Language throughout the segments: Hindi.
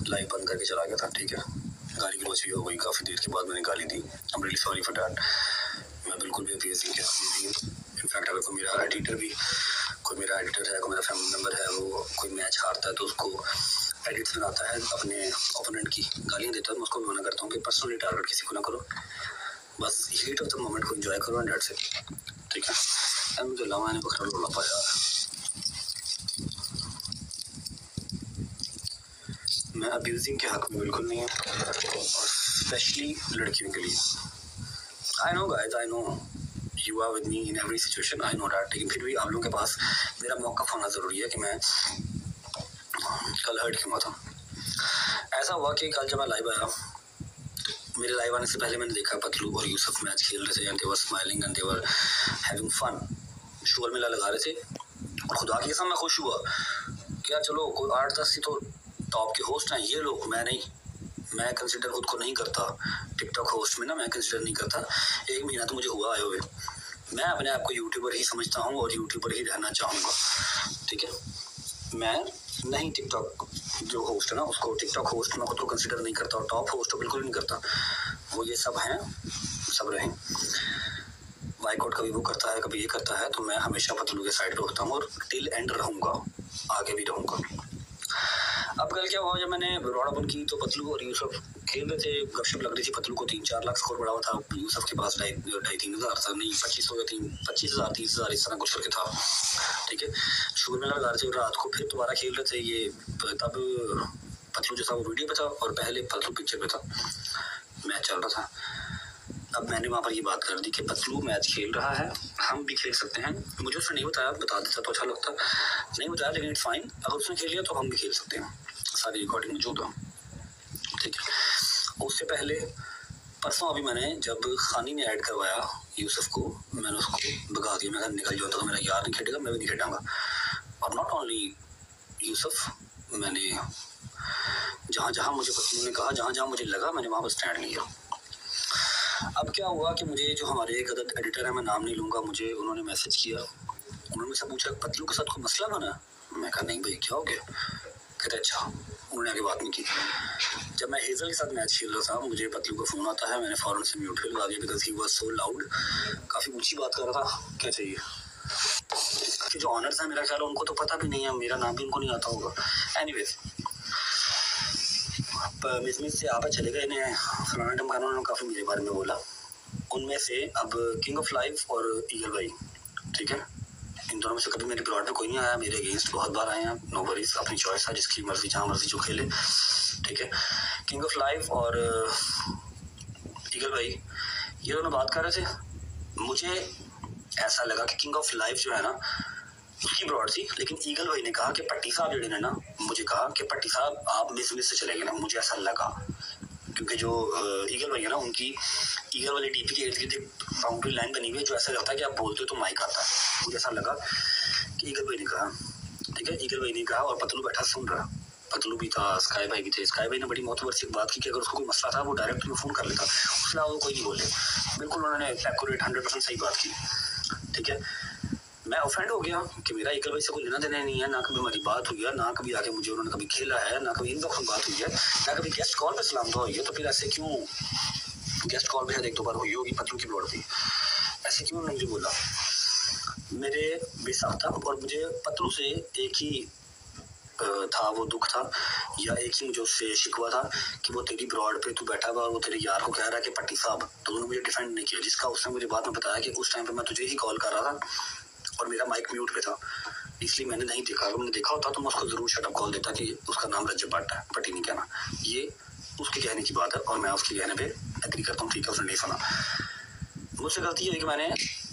लाइव बंद करके चला गया था, ठीक है। गाली गलौज हो गई, काफ़ी देर के बाद मैंने गाली दी। I am really sorry for that. मैं बिल्कुल भी अब्यूजिंग के नहीं हूँ। इनफैक्ट अगर कोई मेरा एडिटर है, कोई मेरा फैमिली मेम्बर है, वो कोई मैच हारता है तो उसको एडिट्स बनाता है, अपने ओपोनेंट की गालियाँ देता है, मैं उसको मना करता हूँ कि पर्सनली टारगेट किसी को ना करो, बस हीट ऑफ द मोमेंट को एंजॉय करो एंड दैट्स इट, ठीक है। एंड मुझे लगा मैंने बकरा रोला पाया। मैं अब्यूजिंग के हक में बिल्कुल नहीं हूँ, और स्पेशली लड़कियों के लिए। I know guys, I know you are with me in every situation, I know that, लेकिन फिर भी आप लोगों के पास मेरा मौका होना ज़रूरी है कि मैं कल हर्ट क्यों था। ऐसा हुआ कि कल जब मैं लाइव आया, मेरे लाइव आने से पहले मैंने देखा पतलू और यूसुफ मैच खेल रहे थे and they were smiling and they were having fun, शोर मेला लगा रहे थे, और खुदा की कसम मैं खुश हुआ। क्या चलो कोई 8-10 तो टॉप के होस्ट हैं ये लोग, मैं नहीं, मैं कंसिडर खुद को नहीं करता टिकटॉक होस्ट में ना, मैं कंसिडर नहीं करता। 1 महीना तो मुझे हुआ आए हुए, मैं अपने आप को यूट्यूबर ही समझता हूँ और यूट्यूबर ही रहना चाहूँगा, ठीक है। मैं नहीं टिकटॉक जो होस्ट है ना, उसको टिकटॉक होस्ट मैं खुद को कंसिडर नहीं करता, और टॉप होस्ट तो बिल्कुल नहीं करता। वो ये सब हैं, सब रहें, बाइकआउट कभी वो करता है, कभी ये करता है, तो मैं हमेशा पतलू के साइड पे होता हूँ और टिल एंड रहूँगा, आगे भी रहूँगा। अब कल क्या हुआ, जब मैंने रोड ओपन की तो पतलू और यूसुफ खेल रहे थे, गपशप लग रही थी। पतलू को 3-4 लाख स्कोर बढ़ा हुआ था, यूसुफ के पास 2.5-3 हज़ार था, नहीं 25 या 25,000 30,000 इस तरह कुछ करके था, ठीक है। शोर में लगा रहे थे, रात को फिर दोबारा खेल रहे थे ये, तब पतलू जो था वो वीडियो पे था और पहले पतलू पिक्चर पे था, मैच चल रहा था। अब मैंने वहाँ पर ये बात कर दी कि पतलू मैच खेल रहा है, हम भी खेल सकते हैं। मुझे उसने नहीं बताया, बता देता तो अच्छा लगता, नहीं बताया, लेकिन इट्स फाइन, अगर उसने खेल लिया तो हम भी खेल सकते हैं, सारी रिकॉर्डिंग मौजूद है, ठीक है। उससे पहले परसों अभी मैंने जब खानी ने ऐड करवाया यूसुफ को, मैंने उसको भगा दिया, मैं निकल जाता तो मेरा यार नहीं खेलेगा, मैं भी नहीं खेलूँगा। और नॉट ओनली यूसुफ, मैंने जहाँ मुझे पतलू ने कहा, जहाँ मुझे लगा, मैंने वहाँ पर स्टैंड लिया। अब क्या हुआ कि मुझे जो हमारे एक अदद एडिटर है, मैं नाम नहीं लूँगा, मुझे उन्होंने मैसेज किया, उन्होंने मुझसे पूछा पतलू के साथ कोई मसला बना। मैं कहा नहीं भाई, क्या हो गया? कहते अच्छा। उन्होंने आगे बात नहीं की। जब मैं हेज़ल के साथ मैच खेल रहा था, मुझे पतलू का फ़ोन आता है, मैंने फ़ौरन से म्यूट पे लगा दिया, because he was so loud, काफ़ी ऊँची बात कर रहा था। क्या चाहिए कि जो ऑनर्स है, मेरा ख्याल है उनको तो पता भी नहीं है, मेरा नाम भी उनको नहीं आता होगा। एनीवेज, मिस से आप चले गए, इन्हें फलाना टमकाना, उन्होंने काफ़ी मेरे बारे में बोला। उनमें से अब किंग ऑफ लाइफ और ईगल भाई, ठीक है, इन दोनों में से कभी मेरे प्लॉट में कोई नहीं आया, मेरे अगेंस्ट बहुत बार आए हैं, नो वरीज, अपनी चॉइस है, जिसकी मर्जी जहाँ मर्जी जो खेले, ठीक है। किंग ऑफ लाइफ और ईगल भाई ये दोनों बात कर रहे थे, मुझे ऐसा लगा कि किंग ऑफ लाइफ जो है ना उसकी ब्रॉड थी, लेकिन ईगल भाई ने कहा कि पट्टी साहब जो ने ना मुझे कहा कि पट्टी साहब आप मिस से चले गए ना, मुझे ऐसा लगा, क्योंकि जो ईगल भाई है ना, उनकी ईगल वाली डीपी के इर्द गिर्द एक बाउंड्री लाइन बनी हुई है, जो ऐसा लगता है कि आप बोलते हो तो माइक आता है। मुझे ऐसा लगा कि ईगल भाई ने कहा, ठीक है, ईगल भाई ने कहा, और पतलू बैठा सुन रहा, पतलू भी था, स्काई भाई भी थे। स्काई भाई ने बड़ी मोहतबर से बात की कि अगर उसको कोई मसला था वो डायरेक्ट में फ़ोन कर लेता, उसके अलावा वो कोई नहीं बोले। बिल्कुल उन्होंने एक्यूरेट 100% सही बात की, ठीक है। मैं ऑफेंड हो गया कि मेरा ईगल भाई से कोई लेना देना नहीं है, ना कभी हमारी बात हुई है, ना कभी आके मुझे उन्होंने कभी खेला है, ना कभी इनबॉक्स में बात हुई है, ना कभी गेस्ट कॉल पे सलाम दुआ हुई है। तो फिर ऐसे क्यों, गेस्ट कॉल पे 1-2 बार हुई होगी पतलू की ब्लॉड थी, ऐसे क्यों उन्होंने मुझे बोला, मेरे बेसाख था। और मुझे पतलू से एक ही था वो दुख था, या एक ही मुझे उससे शिकवा था कि वो तेरी ब्रॉड पे तू बैठा हुआ और वो तेरे यार को कह रहा है कि पट्टी साहब, तो उन्होंने मुझे डिफेंड नहीं किया, जिसका उसने मुझे बाद में बताया कि उस टाइम पे मैं तुझे ही कॉल कर रहा था और मेरा माइक म्यूट पे था, इसलिए मैंने नहीं देखा। अगर मैंने देखा होता तो मैं उसको जरूर शटअप कॉल देता कि उसका नाम रज्जब भट्ट है, पट्टी नहीं कहना। ये उसके कहने की बात है और मैं उसके कहने पे एग्री करता हूँ, ठीक है, उसने नहीं सुना। मुझसे गलती है कि मैंने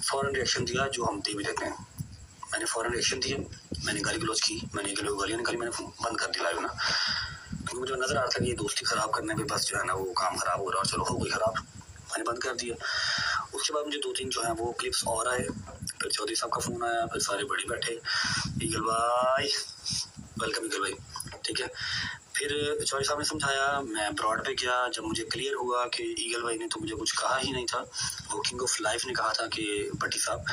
फ़ौरन रिएक्शन दिया, जो हम दे भी देते हैं। मैंने फ़ौरन रिएक्शन दिया, मैंने गाली गलौज की, मैंने एक लोग गालियाँ निकाली, मैंने बंद कर दिया ना, क्योंकि मुझे नज़र आ रहा था कि ये दोस्ती ख़राब करने में बस जो है ना वो काम ख़राब हो रहा है, और चलो हो गई ख़राब, मैंने बंद कर दिया। उसके बाद मुझे 2-3 जो है वो क्लिप्स और आए, फिर चौधरी साहब का फ़ोन आया, फिर सारे बड़े बैठे, ईगल भाई वेलकम ईगल भाई, ठीक है। फिर चौधरी साहब ने समझाया, मैं ब्रॉड पे गया, जब मुझे क्लियर हुआ कि ईगल भाई ने तो मुझे कुछ कहा ही नहीं था, वो किंग ऑफ लाइफ ने कहा था कि पट्टी साहब,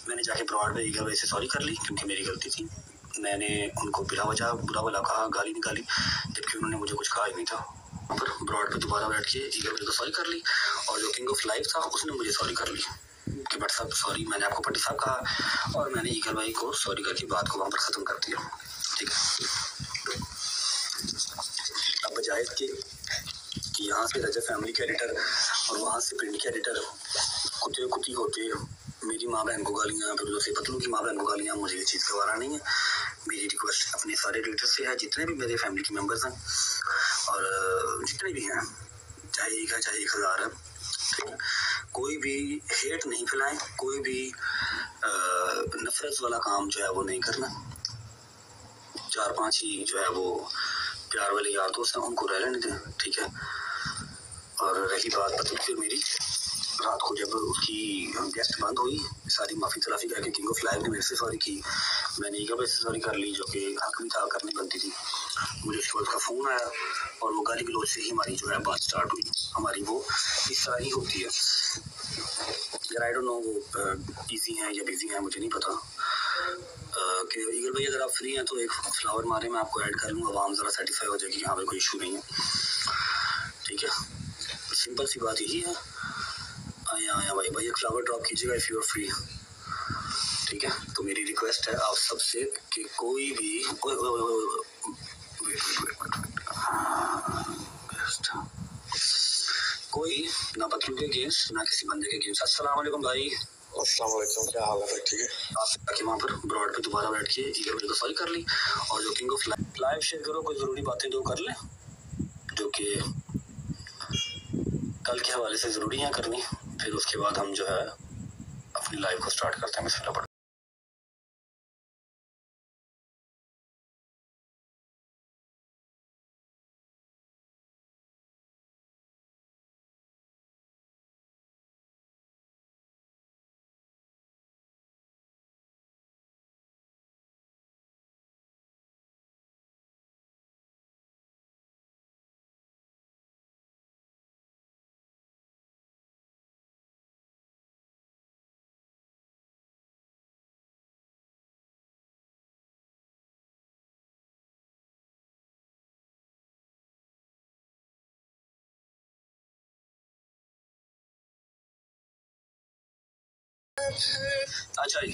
मैंने जाके ब्रॉड पे ईगल भाई से सॉरी कर ली, क्योंकि मेरी गलती थी, मैंने उनको बिला वजह बुरा भला कहा, गाली निकाली, जबकि उन्होंने मुझे कुछ कहा ही नहीं था। पर ब्रॉड पे दोबारा बैठ के ईगल भाई को सॉरी कर ली, और जो किंग ऑफ लाइफ था उसने मुझे सॉरी कर ली कि बट साहब सॉरी, मैंने आपको पट्टी साहब कहा, और मैंने ईगल भाई को सॉरी करके बात को वहाँ पर ख़त्म कर दिया। ठीक है, अब बजाय इसके कि यहाँ से रजब फैमिली के एडिटर और वहाँ से प्रिंट के एडिटर कुत्ते कुत्ती होते, मेरी माँ बहन को गालियाँ, फिर उसे पतलू की माँ बहन को गालियाँ, मुझे ये चीज़ गवारा नहीं है। मेरी रिक्वेस्ट अपने सारे एडिटर से है, जितने भी मेरे फैमिली के मेम्बर्स हैं और जितने भी हैं, चाहे एक है चाहे 1000 है, ठीक है, कोई भी हेट नहीं फैलाएं, कोई भी नफरत वाला काम जो है वो नहीं करना। 4-5 ही जो है वो प्यार वाले यार दोस्त हैं, उनको रह लेने दें, ठीक है। और रही बात पतलू की मेरी, रात को जब उसकी गेस्ट बंद हुई, सारी माफ़ी तलाफी करके किंग ऑफ लाइफ ने मेरे से सॉरी की, मैंने ईगल भाई से सॉरी कर ली, जो कि हक भी था, करनी बनती थी। मुझे उसके बाद उसका फ़ोन आया और वो गाली गलौज से ही हमारी जो है बात स्टार्ट हुई। हमारी वो इस तरह ही होती है यार, आई डोंट नो वो ईजी हैं या बिजी हैं, मुझे नहीं पता। कि ईगल भाई अगर आप फ्री हैं तो एक फ्लावर मारे, मैं आपको ऐड कर लूँगा, आवाम ज़रा सेटिस्फाई हो जाएगी कि हाँ भाई कोई इशू नहीं है, ठीक है। सिंपल सी बात यही है। आया भाई एक फ्लावर ड्रॉप कीजिएगा इफ़ यू आर फ्री, ठीक है। तो मेरी रिक्वेस्ट है आप सबसे कि कोई भी कोई ना पतलू के अगेंस्ट ना किसी बंदे के अगेंस्ट। अस्सलाम वालेकुम भाई। अस्सलाम वालेकुम, क्या हाल है भाई? ठीक है, आपके वहाँ पर ब्रॉड पे दोबारा बैठ के ईगल भाई को सॉरी कर ली, और जो किंग ऑफ लाइव शेयर करो, कोई ज़रूरी बातें दो कर लें जो कि कल के हवाले से ज़रूरी है करनी, फिर उसके बाद हम जो है अपनी लाइव को स्टार्ट करते हैं। बिस्मिल्लाह। अच्छा जी,